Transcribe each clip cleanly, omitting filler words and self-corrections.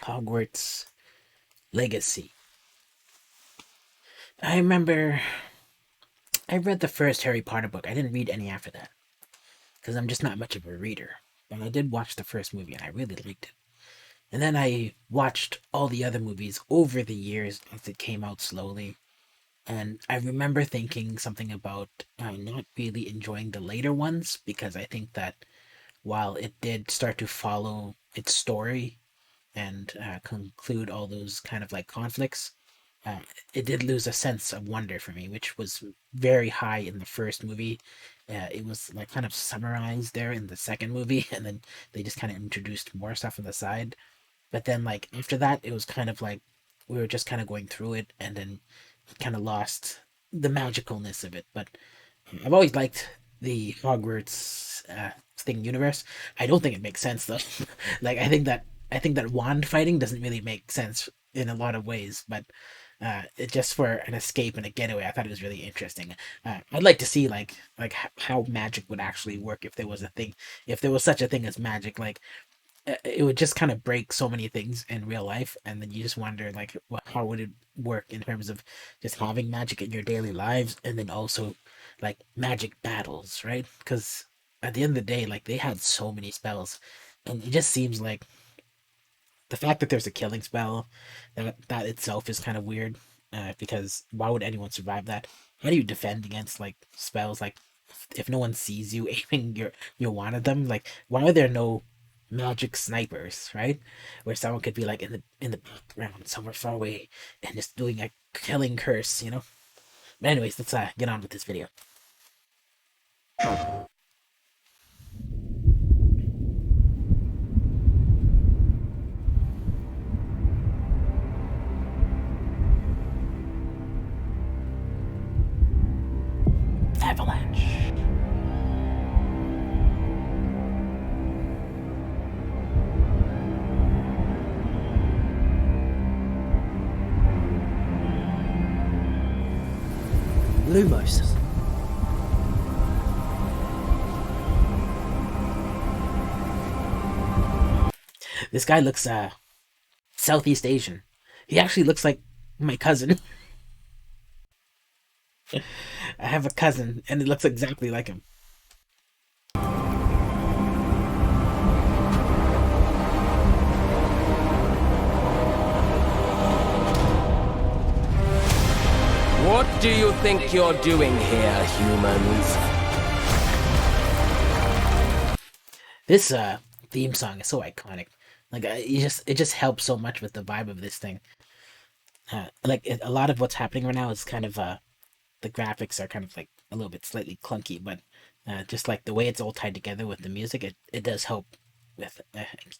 Hogwart's Legacy. I remember I read the first Harry Potter book. I didn't read any after that because I'm just not much of a reader. But I did watch the first movie and I really liked it. And then I watched all the other movies over the years as it came out slowly. And I remember thinking something about not really enjoying the later ones because I think that while it did start to follow its story and conclude all those kind of like conflicts, uh, it did lose a sense of wonder for me, which was very high in the first movie. It was like kind of summarized there in the second movie, and then they just kind of introduced more stuff on the side. But then, like after that, it was kind of like we were just kind of going through it, and then it kind of lost the magicalness of it. But I've always liked the Hogwarts thing universe. I don't think it makes sense though. Like I think that wand fighting doesn't really make sense in a lot of ways, but it just for an escape and a getaway, I thought it was really interesting. I'd like to see how magic would actually work if there was a thing, if there was such a thing as magic. Like it would just kind of break so many things in real life, and then you just wonder like how would it work in terms of just having magic in your daily lives, and then also like magic battles, right? Because at the end of the day, like they had so many spells, and it just seems like the fact that there's a killing spell, that itself is kind of weird. Because why would anyone survive that? How do you defend against like spells like if no one sees you aiming your wand at them? Like why are there no magic snipers, right? Where someone could be like in the background somewhere far away and just doing a killing curse, you know? But anyways, let's get on with this video. Avalanche. Lumos. This guy looks Southeast Asian. He actually looks like my cousin. I have a cousin and it looks exactly like him. What do you think you're doing here, humans? This theme song is so iconic. Like it just helps so much with the vibe of this thing. A lot of what's happening right now is kind of the graphics are kind of like a little bit slightly clunky, but just like the way it's all tied together with the music, it does help with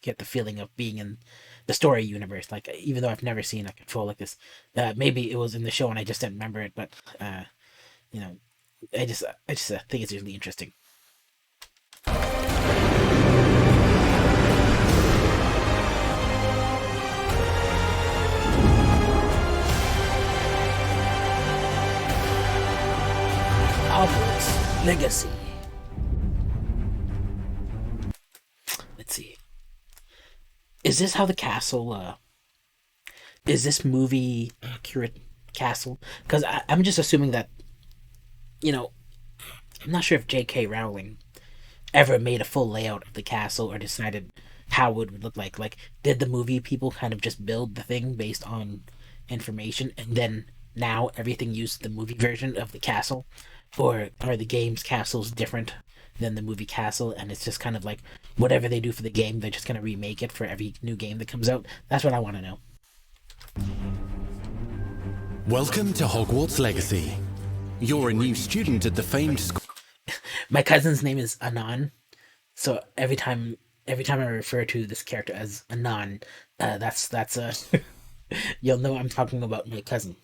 get the feeling of being in the story universe. Like even though I've never seen a control like this, maybe it was in the show and I just didn't remember it, but you know, I just think it's really interesting. Hogwarts Legacy. Let's see. Is this how the castle? Is this movie accurate castle? Because I'm just assuming that you know. I'm not sure if J.K. Rowling ever made a full layout of the castle or decided how it would look like. Like, did the movie people kind of just build the thing based on information, and then now everything used the movie version of the castle, or are the game's castles different than the movie castle, and it's just kind of like whatever they do for the game, they're just gonna remake it for every new game that comes out? That's what I want to know. Welcome to Hogwarts Legacy. You're a new student at the famed school. My cousin's name is Anan, so every time I refer to this character as Anan, that's you'll know I'm talking about my cousin.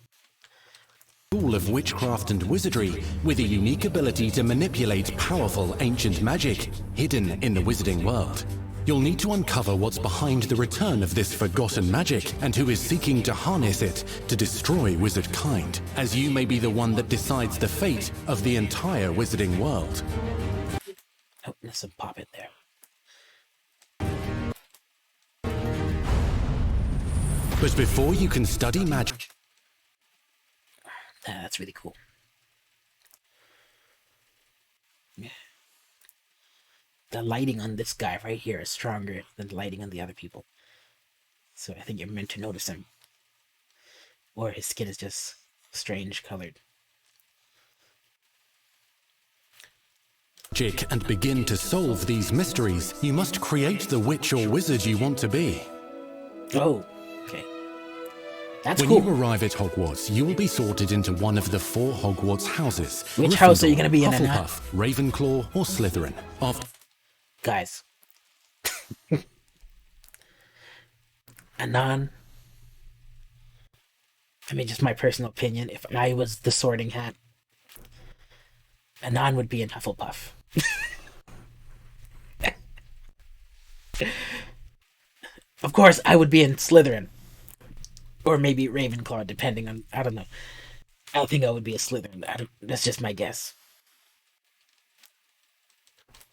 School of Witchcraft and Wizardry with a unique ability to manipulate powerful ancient magic hidden in the wizarding world. You'll need to uncover what's behind the return of this forgotten magic and who is seeking to harness it to destroy wizard kind, as you may be the one that decides the fate of the entire wizarding world. Oh, there's some pop in there. But before you can study magic, That's really cool. Yeah. The lighting on this guy right here is stronger than the lighting on the other people. So I think you're meant to notice him. Or his skin is just strange colored. and begin to solve these mysteries, you must create the witch or wizard you want to be. Oh, okay. That's When cool. you arrive at Hogwarts, you will be sorted into one of the 4 Hogwarts houses. Which house are you going to be in? Hufflepuff, Ravenclaw, or Slytherin. Guys. Anan. I mean, just my personal opinion. If I was the Sorting Hat, Anan would be in Hufflepuff. Of course, I would be in Slytherin. Or maybe Ravenclaw, depending on... I don't know. I don't think I would be a Slytherin. That's just my guess.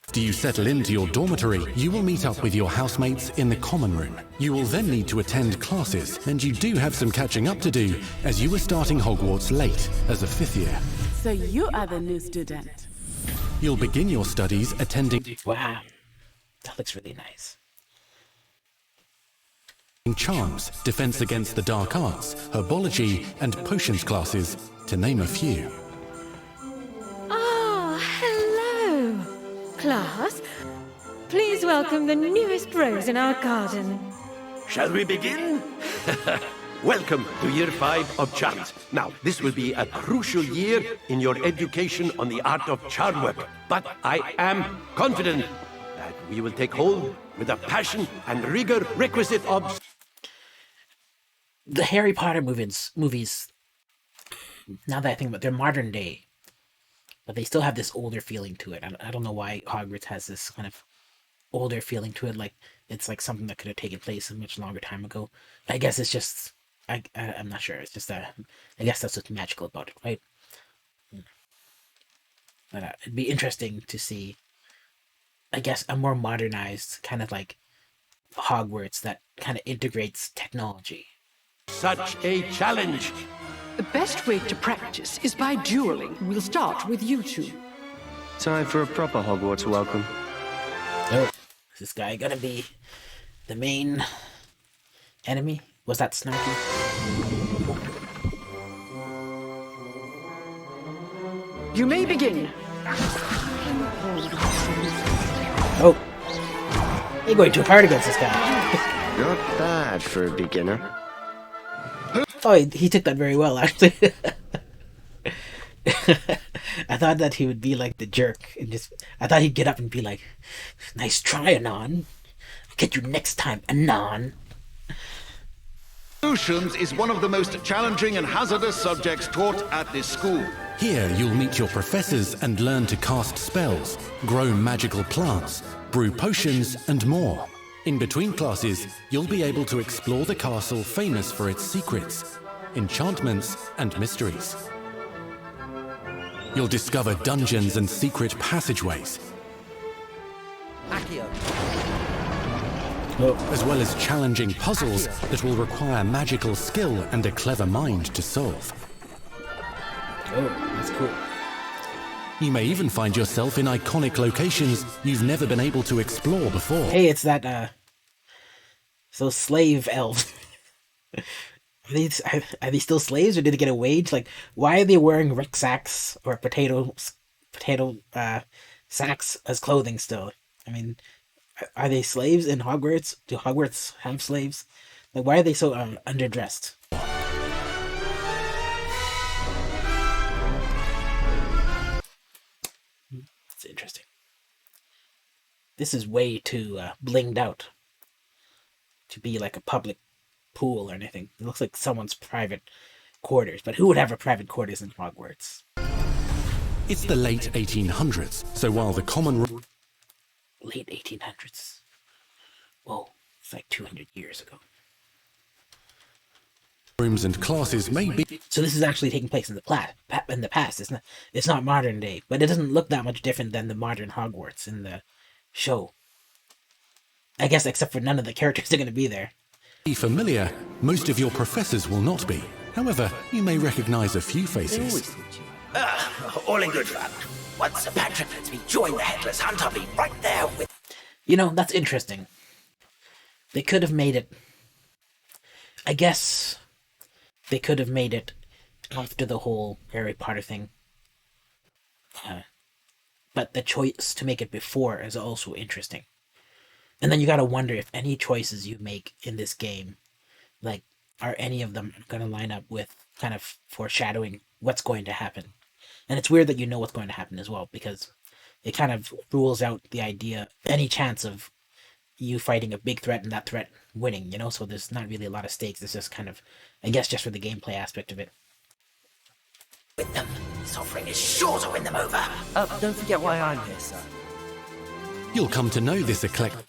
After you settle into your dormitory, you will meet up with your housemates in the common room. You will then need to attend classes, and you do have some catching up to do, as you were starting Hogwarts late as a 5th year. So you are the new student. You'll begin your studies attending Wow. That looks really nice. charms, defense against the dark arts, herbology, and potions classes, to name a few. Oh, hello, class. Please welcome the newest rose in our garden. Shall we begin? Welcome to Year 5 of Charms. Now, this will be a crucial year in your education on the art of charm work. But I am confident that we will take hold with the passion and rigor requisite of... The Harry Potter movies, now that I think about it, they're modern day. But they still have this older feeling to it. I don't know why Hogwarts has this kind of older feeling to it. Like, it's like something that could have taken place a much longer time ago. I guess it's just... I'm not sure. It's just I guess that's what's magical about it, right? But it'd be interesting to see, I guess, a more modernized kind of like Hogwarts that kind of integrates technology. Such a challenge. The best way to practice is by dueling. We'll start with you two. Time for a proper Hogwarts welcome. Oh, is this guy gonna be the main enemy? Was that Snarky? You may begin. Oh, you're going too hard against this guy. Not bad for a beginner. Oh, he took that very well, actually. I thought that he would be like the jerk and I thought he'd get up and be like, "Nice try, Anan. I'll get you next time, Anan." Solutions is one of the most challenging and hazardous subjects taught at this school. Here you'll meet your professors and learn to cast spells, grow magical plants, brew potions, and more. In between classes, you'll be able to explore the castle famous for its secrets, enchantments, and mysteries. You'll discover dungeons and secret passageways, as well as challenging puzzles that will require magical skill and a clever mind to solve. Oh, that's cool. You may even find yourself in iconic locations you've never been able to explore before. Hey, it's that, those slave elves. Are they still slaves, or did they get a wage? Like, why are they wearing rucksacks or potato sacks as clothing still? I mean, are they slaves in Hogwarts? Do Hogwarts have slaves? Like, why are they so underdressed? It's interesting. This is way too blinged out to be like a public pool or anything. It looks like someone's private quarters, but who would have a private quarters in Hogwarts? It's the late 1800s, so while the common Late 1800s. Whoa, it's like 200 years ago. rooms and classes may be... So this is actually taking place in the past. It's not modern day, but it doesn't look that much different than the modern Hogwarts in the show. I guess except for none of the characters are going to be there. Be familiar, most of your professors will not be. However, you may recognize a few faces. All in good fun. Once Sir Patrick lets me join the Headless Hunt, I'll be right there with... You know, that's interesting. They could have made it... I guess they could have made it after the whole Harry Potter thing. But the choice to make it before is also interesting. And then you gotta wonder if any choices you make in this game, like, are any of them gonna line up with kind of foreshadowing what's going to happen. And it's weird that you know what's going to happen as well, because it kind of rules out the idea, any chance of you fighting a big threat and that threat winning, you know? So there's not really a lot of stakes. It's just kind of, I guess, just for the gameplay aspect of it. With them, Sovereign is sure to win them over. Don't forget why I'm here, sir. You'll come to know this eclectic...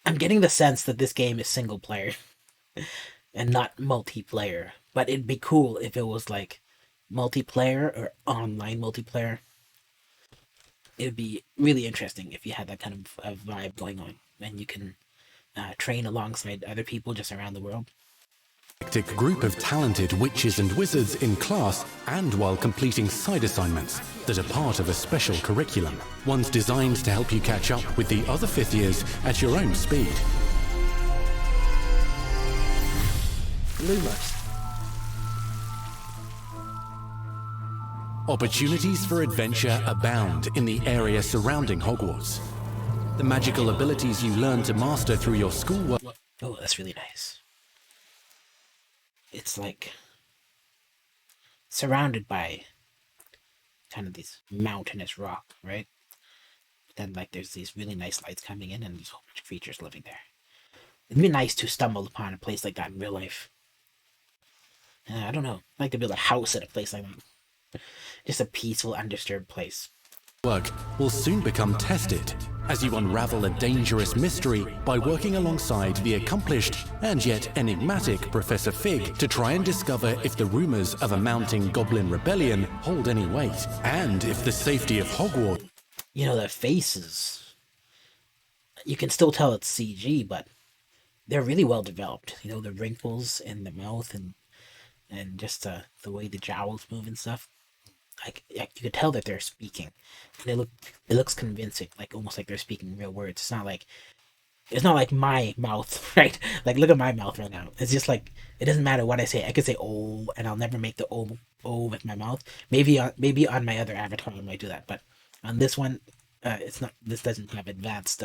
I'm getting the sense that this game is single player and not multiplayer. But it'd be cool if it was like multiplayer or online multiplayer. It would be really interesting if you had that kind of vibe going on, and you can train alongside other people just around the world. Group of talented witches and wizards in class, and while completing side assignments that are part of a special curriculum, one's designed to help you catch up with the other fifth years at your own speed. Lumos. Opportunities for adventure abound in the area surrounding Hogwarts. The magical abilities you learn to master through your schoolwork... Oh, that's really nice. It's like surrounded by kind of these mountainous rock, right? But then like there's these really nice lights coming in and there's a whole bunch of creatures living there. It'd be nice to stumble upon a place like that in real life. I don't know. I'd like to build a house at a place like that. Just a peaceful, undisturbed place. Work will soon become tested as you unravel a dangerous mystery by working alongside the accomplished and yet enigmatic Professor Fig to try and discover if the rumors of a mounting goblin rebellion hold any weight, and if the safety of Hogwarts... You know, the faces, you can still tell it's CG, but they're really well developed. You know, the wrinkles in the mouth and just the way the jowls move and stuff. Like you could tell that they're speaking, and it looks convincing, like almost like they're speaking real words. It's not like my mouth, right? Like look at my mouth right now. It's just like it doesn't matter what I say. I could say "oh" and I'll never make the "o" with my mouth. Maybe on my other avatar I might do that, but on this one, it's not. This doesn't have advanced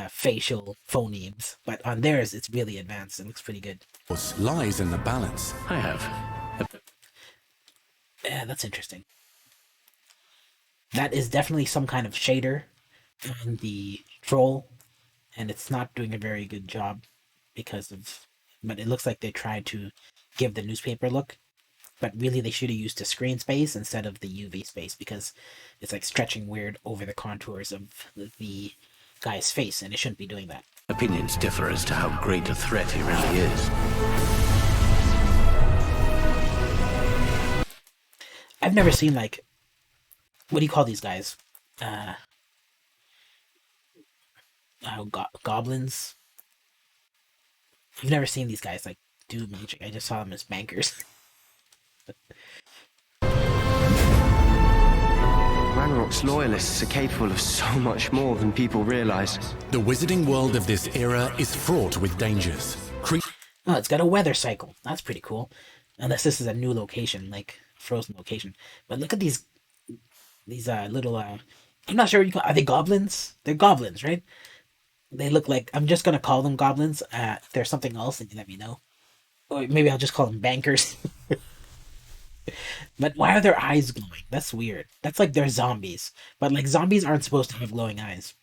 facial phonemes, but on theirs it's really advanced. It looks pretty good. Lies in the balance. I have. Yeah, that's interesting. That is definitely some kind of shader on the troll, and it's not doing a very good job but it looks like they tried to give the newspaper look, but really they should have used the screen space instead of the UV space, because it's like stretching weird over the contours of the guy's face, and it shouldn't be doing that. Opinions differ as to how great a threat he really is. I've never seen, like, what do you call these guys? Goblins? I've never seen these guys, like, do magic. I just saw them as bankers. Ranrock's loyalists are capable of so much more than people realize. The wizarding world of this era is fraught with dangers. Oh, it's got a weather cycle. That's pretty cool. Unless this is a new location, like frozen location. But look at these little I'm not sure what you call, are they goblins? They're goblins, right? They look like, I'm just gonna call them goblins. If there's something else, then you let me know. Or maybe I'll just call them bankers. But why are their eyes glowing? That's weird. That's like they're zombies. But like zombies aren't supposed to have glowing eyes.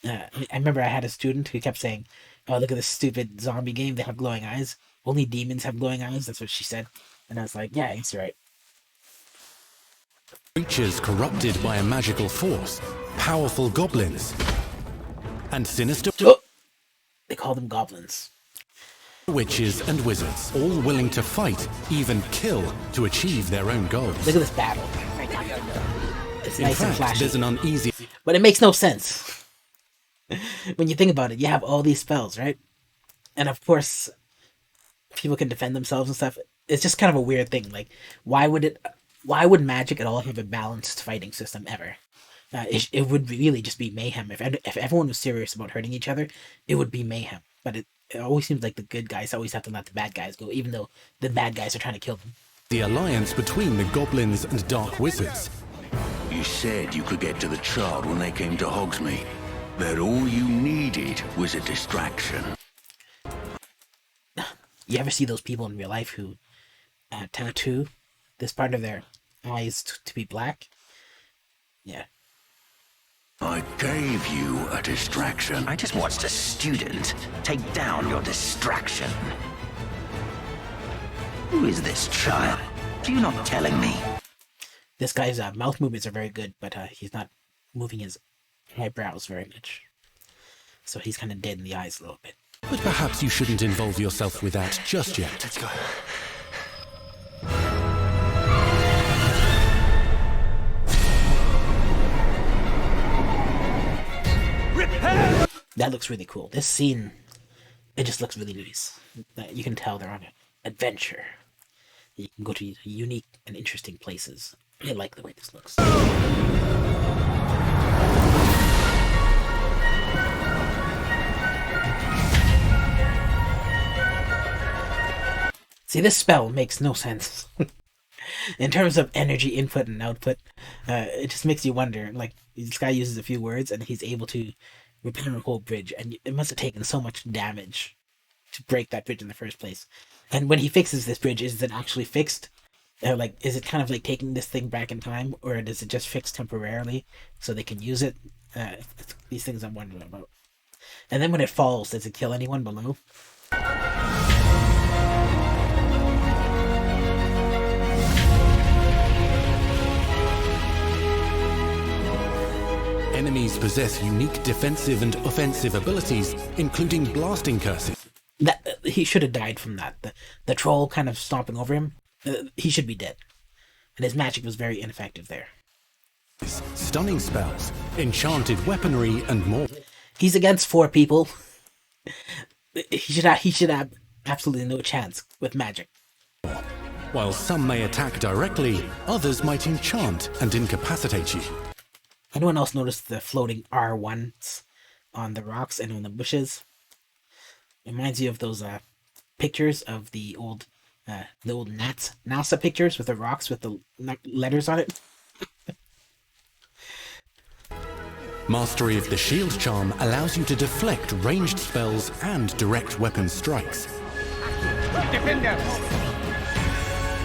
I remember I had a student who kept saying, "Oh, look at this stupid zombie game. They have glowing eyes. Only demons have glowing eyes." That's what she said. And I was like, yeah, it's right. Creatures corrupted by a magical force, powerful goblins, and sinister... Oh! They call them goblins. Witches and wizards, all willing to fight, even kill, to achieve their own goals. Look at this battle. It's nice and flashy. There's an uneasy... But it makes no sense. When you think about it, you have all these spells, right? And of course, people can defend themselves and stuff. It's just kind of a weird thing. Like, why would Magic at all have a balanced fighting system ever? It would really just be mayhem. If everyone was serious about hurting each other, it would be mayhem. But it always seems like the good guys always have to let the bad guys go, even though the bad guys are trying to kill them. The alliance between the goblins and dark wizards. You said you could get to the child when they came to Hogsmeade. That all you needed was a distraction. You ever see those people in real life who tattoo this part of their eyes to be black? Yeah. I gave you a distraction. I just watched a student take down your distraction. Who is this child? Are you not telling me? This guy's mouth movements are very good, but he's not moving his eyebrows very much. So he's kind of dead in the eyes a little bit. But perhaps you shouldn't involve yourself with that just yet. Let's go. That looks really cool. This scene, it just looks really nice. You can tell they're on an adventure. You can go to unique and interesting places. I like the way this looks. See, this spell makes no sense. In terms of energy input and output, it just makes you wonder. Like, this guy uses a few words and he's able to repair a whole bridge, and it must have taken so much damage to break that bridge in the first place. And when he fixes this bridge, is it actually fixed? Like, is it kind of like taking this thing back in time, or does it just fix temporarily so they can use it? These things I'm wondering about. And then when it falls, does it kill anyone below? Enemies possess unique defensive and offensive abilities, including blasting curses. He should have died from that. The troll kind of stomping over him, he should be dead. And his magic was very ineffective there. Stunning spells, enchanted weaponry, and more. He's against 4 people. He should have absolutely no chance with magic. While some may attack directly, others might enchant and incapacitate you. Anyone else notice the floating R1s on the rocks and on the bushes? It reminds you of those pictures of the old NASA pictures with the rocks with the letters on it. Mastery of the shield charm allows you to deflect ranged spells and direct weapon strikes. Defender!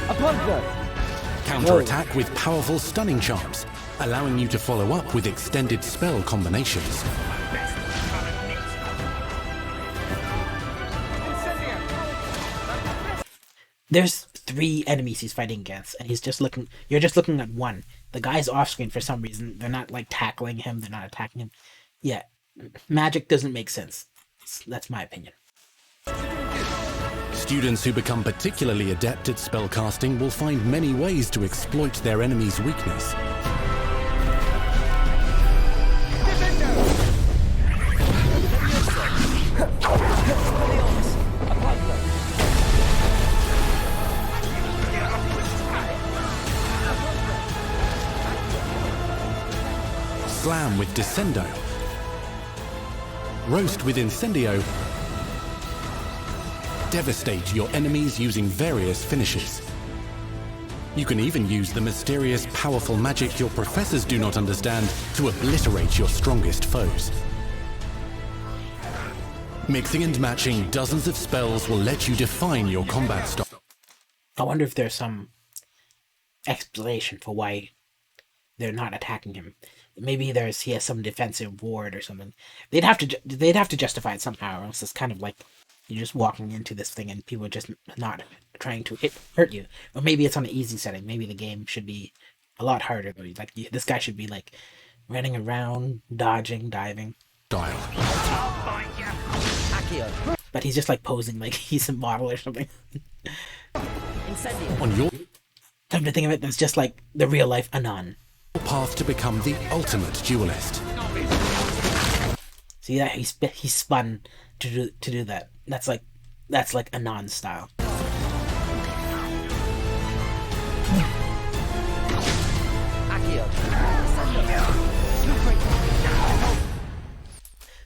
Opponent! Counterattack with powerful stunning charms, allowing you to follow up with extended spell combinations. There's 3 enemies he's fighting against, and you're just looking at one. The guy's off screen for some reason. They're not like tackling him, they're not attacking him. Yeah, magic doesn't make sense. That's my opinion. Students who become particularly adept at spellcasting will find many ways to exploit their enemy's weakness. Slam with Descendo. Roast with Incendio. Devastate your enemies using various finishes. You can even use the mysterious, powerful magic your professors do not understand to obliterate your strongest foes. Mixing and matching dozens of spells will let you define your combat style. I wonder if there's some explanation for why they're not attacking him. Maybe he has some defensive ward or something. They'd have to justify it somehow, or else it's kind of like you're just walking into this thing and people are just not trying to hurt you. Or maybe it's on an easy setting. Maybe the game should be a lot harder. Like this guy should be like running around, dodging, diving. But he's just like posing like he's a model or something. On your Come to think of it, that's just like the real life Anan. path to become the ultimate duelist. See that he spun to do that. That's like Anan style.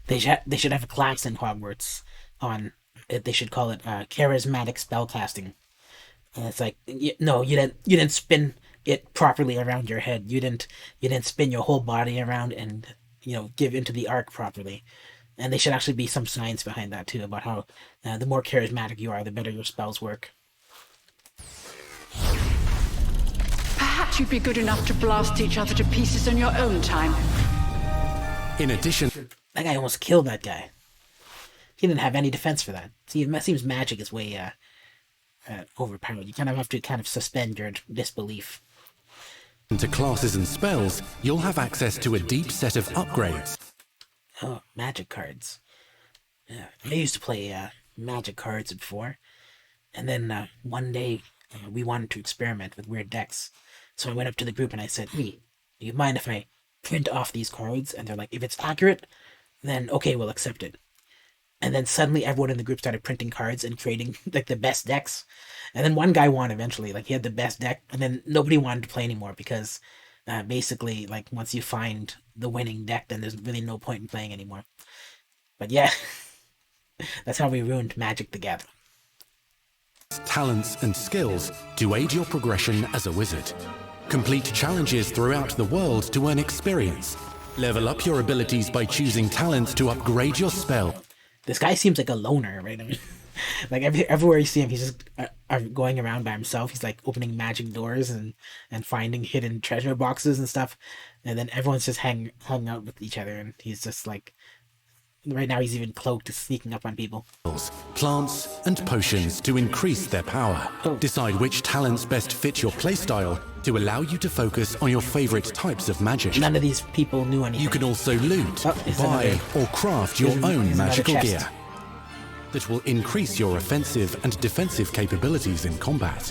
They should have a class in Hogwarts on it. They should call it charismatic spellcasting. And it's like, no, you didn't spin it properly around your head. You didn't spin your whole body around and give into the arc properly. And there should actually be some science behind that too, about how the more charismatic you are, the better your spells work. Perhaps you'd be good enough to blast each other to pieces on your own time. In addition, that guy almost killed that guy. He didn't have any defense for that. See, it seems magic is way overpowered. You kind of have to suspend your disbelief. To classes and spells, you'll have access to a deep set of upgrades. Oh, magic cards. Yeah, I used to play magic cards before. And then one day, we wanted to experiment with weird decks. So I went up to the group and I said, hey, do you mind if I print off these cards? And they're like, if it's accurate, then okay, we'll accept it. And then suddenly everyone in the group started printing cards and creating like the best decks. And then one guy won eventually, like he had the best deck, and then nobody wanted to play anymore because basically, like, once you find the winning deck, then there's really no point in playing anymore. But yeah, that's how we ruined Magic the Gathering. Talents and skills to aid your progression as a wizard. Complete challenges throughout the world to earn experience. Level up your abilities by choosing talents to upgrade your spell. This guy seems like a loner, right? I mean, like everywhere you see him, he's just going around by himself. He's like opening magic doors and finding hidden treasure boxes and stuff. And then everyone's just hanging out with each other. And he's just like, right now he's even cloaked, sneaking up on people. Plants and potions to increase their power. Decide which talents best fit your playstyle to allow you to focus on your favorite types of magic. None of these people knew anything. You can also loot, buy, or craft your own magical gear that will increase your offensive and defensive capabilities in combat.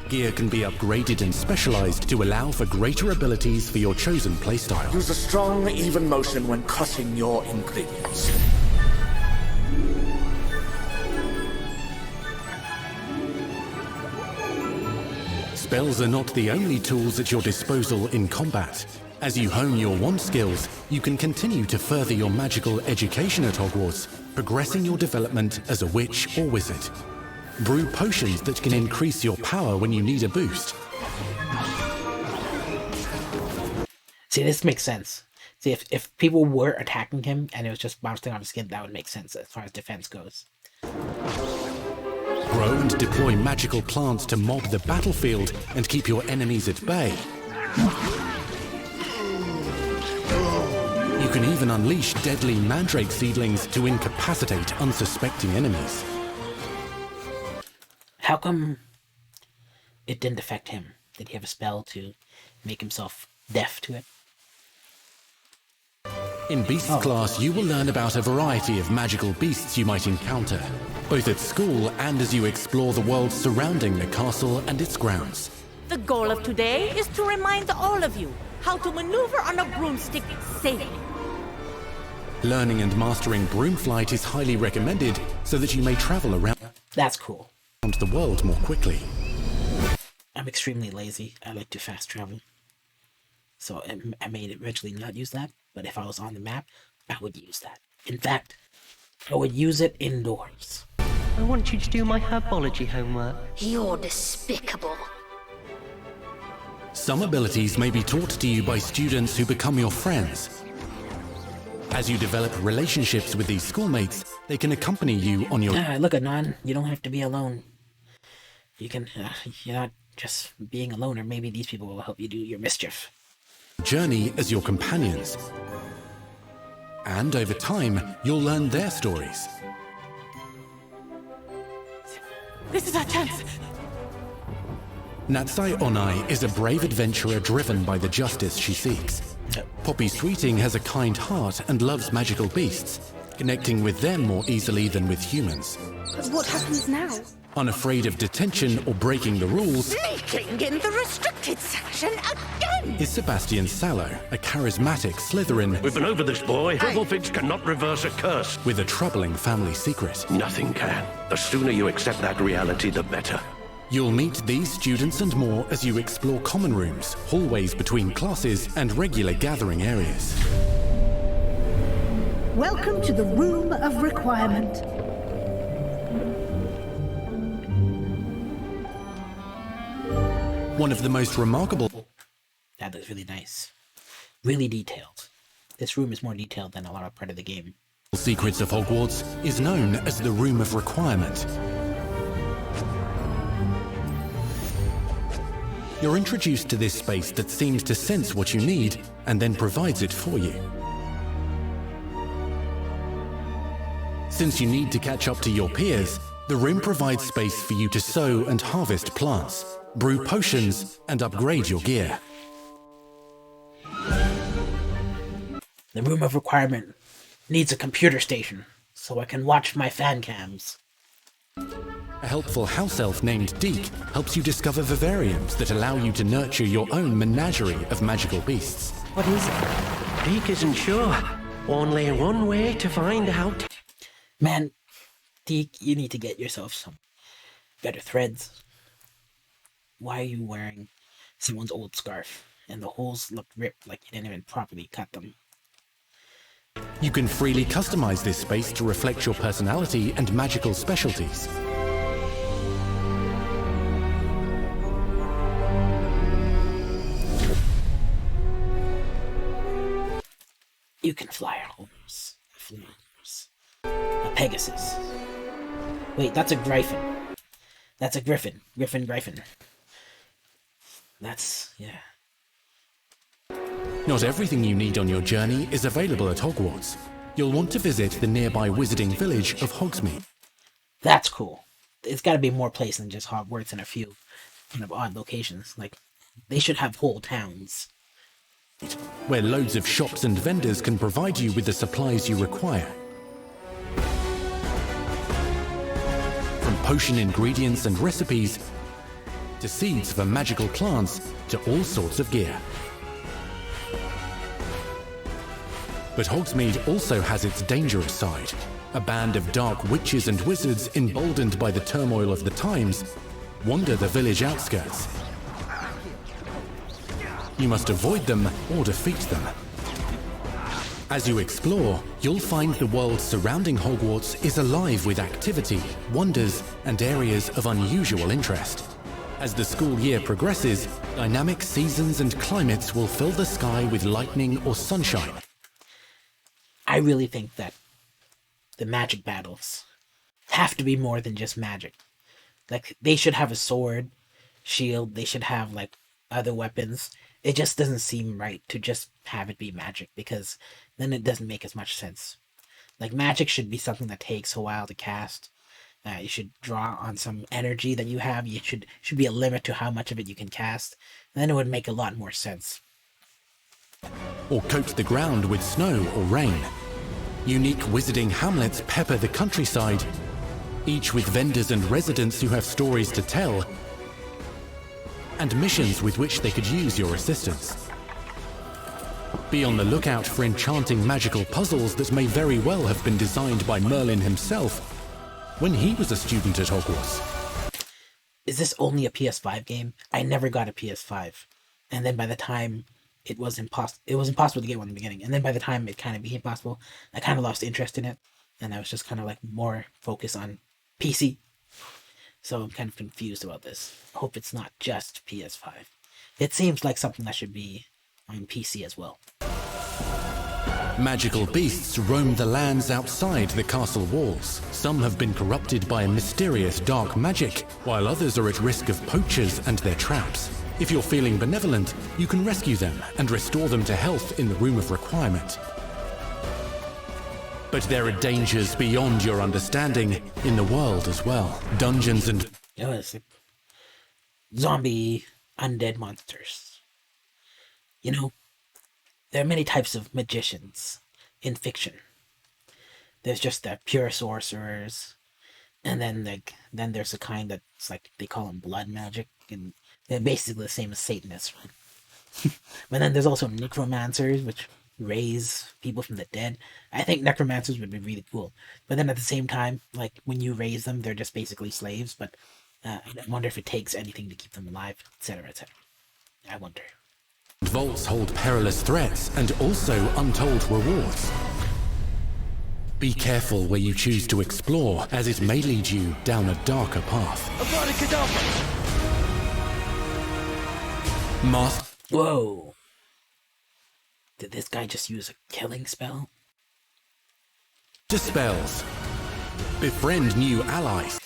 Gear can be upgraded and specialized to allow for greater abilities for your chosen playstyle. Use a strong, even motion when cutting your ingredients. Spells are not the only tools at your disposal in combat. As you hone your wand skills, you can continue to further your magical education at Hogwarts, progressing your development as a witch or wizard. Brew potions that can increase your power when you need a boost. See, this makes sense. See, if people were attacking him and it was just bouncing off his skin, that would make sense as far as defense goes. Grow and deploy magical plants to mob the battlefield and keep your enemies at bay. You can even unleash deadly mandrake seedlings to incapacitate unsuspecting enemies. How come it didn't affect him? Did he have a spell to make himself deaf to it? In Beasts class, you will learn about a variety of magical beasts you might encounter, both at school and as you explore the world surrounding the castle and its grounds. The goal of today is to remind all of you how to maneuver on a broomstick safely. Learning and mastering broom flight is highly recommended so that you may travel around That's cool. The world more quickly. I'm extremely lazy. I like to fast travel. So I may eventually not use that, but if I was on the map, I would use that. In fact, I would use it indoors. I want you to do my herbology homework. You're despicable. Some abilities may be taught to you by students who become your friends. As you develop relationships with these schoolmates, they can accompany you on your... Look, Anan, you don't have to be alone. You can, you're not just being alone, or maybe these people will help you do your mischief. Journey as your companions. And over time, you'll learn their stories. This is our chance. Natsai Onai is a brave adventurer driven by the justice she seeks. Poppy Sweeting has a kind heart and loves magical beasts, connecting with them more easily than with humans. But what happens now? Unafraid of detention or breaking the rules, Sneaking in the restricted section again! is Sebastian Sallow, a charismatic Slytherin We've been over this, boy. Doublefix cannot reverse a curse. with a troubling family secret. Nothing can. The sooner you accept that reality, the better. You'll meet these students and more as you explore common rooms, hallways between classes, and regular gathering areas. Welcome to the Room of Requirement. One of the most remarkable... That looks really nice. Really detailed. This room is more detailed than a lot of part of the game. secrets of Hogwarts is known as the Room of Requirement. You're introduced to this space that seems to sense what you need and then provides it for you. Since you need to catch up to your peers, the room provides space for you to sow and harvest plants, brew potions, and upgrade your gear. The Room of Requirement needs a computer station, so I can watch my fan cams. A helpful house elf named Deke helps you discover vivariums that allow you to nurture your own menagerie of magical beasts. What is it? Deke isn't sure. Only one way to find out. Man, Deke, you need to get yourself some better threads. Why are you wearing someone's old scarf? And the holes look ripped like you didn't even properly cut them. You can freely customize this space to reflect your personality and magical specialties. You can fly homes. A Pegasus. Wait, that's a Gryphon. That's a Griffin. Gryphon. That's, yeah. Not everything you need on your journey is available at Hogwarts. You'll want to visit the nearby wizarding village of Hogsmeade. That's cool. It's got to be more place than just Hogwarts and a few kind of odd locations. Like, they should have whole towns. Where loads of shops and vendors can provide you with the supplies you require. From potion ingredients and recipes, to seeds for magical plants, to all sorts of gear. But Hogsmeade also has its dangerous side. A band of dark witches and wizards emboldened by the turmoil of the times wander the village outskirts. You must avoid them or defeat them. As you explore, you'll find the world surrounding Hogwarts is alive with activity, wonders, and areas of unusual interest. As the school year progresses, dynamic seasons and climates will fill the sky with lightning or sunshine. I really think that the magic battles have to be more than just magic. Like, they should have a sword, shield, they should have, like, other weapons. It just doesn't seem right to just have it be magic, because then it doesn't make as much sense. Like, magic should be something that takes a while to cast. You should draw on some energy that you have. You should be a limit to how much of it you can cast. Then it would make a lot more sense. Or coat the ground with snow or rain. Unique wizarding hamlets pepper the countryside, each with vendors and residents who have stories to tell, and missions with which they could use your assistance. Be on the lookout for enchanting magical puzzles that may very well have been designed by Merlin himself when he was a student at Hogwarts. Is this only a PS5 game? I never got a PS5. And then by the time it was impossible to get one in the beginning. And then by the time it kind of became possible, I kind of lost interest in it. And I was just kind of like more focused on PC. So I'm kind of confused about this. I hope it's not just PS5. It seems like something that should be on PC as well. Magical beasts roam the lands outside the castle walls. Some have been corrupted by a mysterious dark magic, while others are at risk of poachers and their traps. If you're feeling benevolent, you can rescue them and restore them to health in the Room of Requirement. But there are dangers beyond your understanding in the world as well. Dungeons and... It's like zombie undead monsters. You know, there are many types of magicians in fiction. There's just the pure sorcerers. And then then there's a kind that's like they call them blood magic, and they're basically the same as Satanists. Right? But then there's also necromancers, which raise people from the dead. I think necromancers would be really cool. But then at the same time, like when you raise them, they're just basically slaves. But I wonder if it takes anything to keep them alive, etc., etc. I wonder. Vaults hold perilous threats and also untold rewards. Be careful where you choose to explore, as it may lead you down a darker path. Whoa! Did this guy just use a killing spell? Spells. Befriend new allies.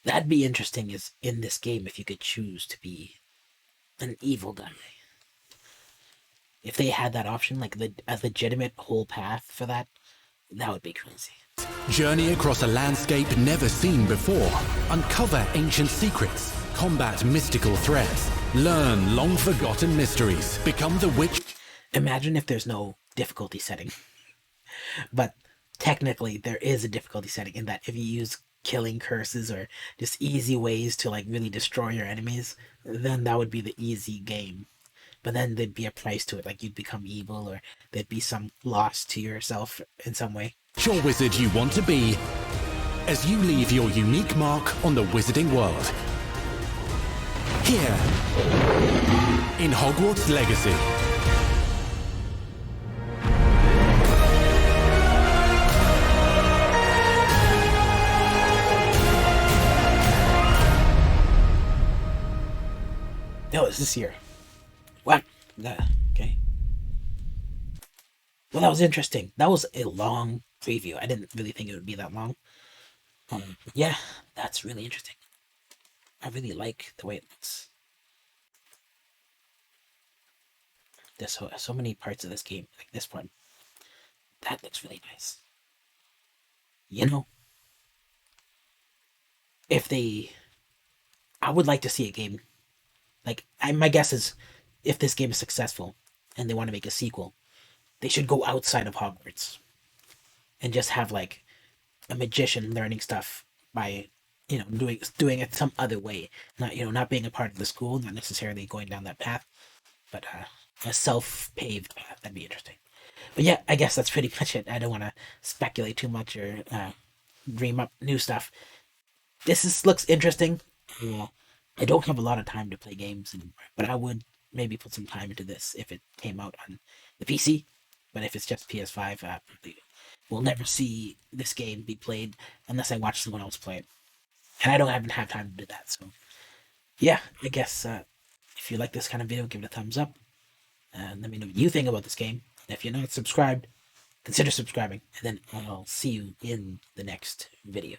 That'd be interesting is in this game if you could choose to be an evil guy. If they had that option, like a legitimate whole path for that, that would be crazy. Journey across a landscape never seen before. Uncover ancient secrets. Combat mystical threats. Learn long-forgotten mysteries. Become the witch. Imagine if there's no difficulty setting. But technically, there is a difficulty setting in that if you use killing curses or just easy ways to like really destroy your enemies, then that would be the easy game. But then there'd be a price to it, like you'd become evil or there'd be some loss to yourself in some way. Your wizard you want to be as you leave your unique mark on the wizarding world. Here in Hogwart's Legacy. No, it's this year. What? Okay. Well, that was interesting. That was a long preview. I didn't really think it would be that long. Yeah, that's really interesting. I really like the way it looks. There's so many parts of this game, like this one. That looks really nice. You know, I would like to see a game. Like, my guess is, if this game is successful and they want to make a sequel, they should go outside of Hogwarts and just have like a magician learning stuff by, doing it some other way. Not being a part of the school, not necessarily going down that path, but a self-paved path. That'd be interesting. But yeah, I guess that's pretty much it. I don't want to speculate too much or dream up new stuff. Looks interesting. Yeah. I don't have a lot of time to play games anymore, but I would maybe put some time into this if it came out on the PC. But if it's just PS5, we'll never see this game be played unless I watch someone else play it. And I don't even have time to do that. So, yeah, I guess if you like this kind of video, give it a thumbs up. And let me know what you think about this game. And if you're not subscribed, consider subscribing. And then I'll see you in the next video.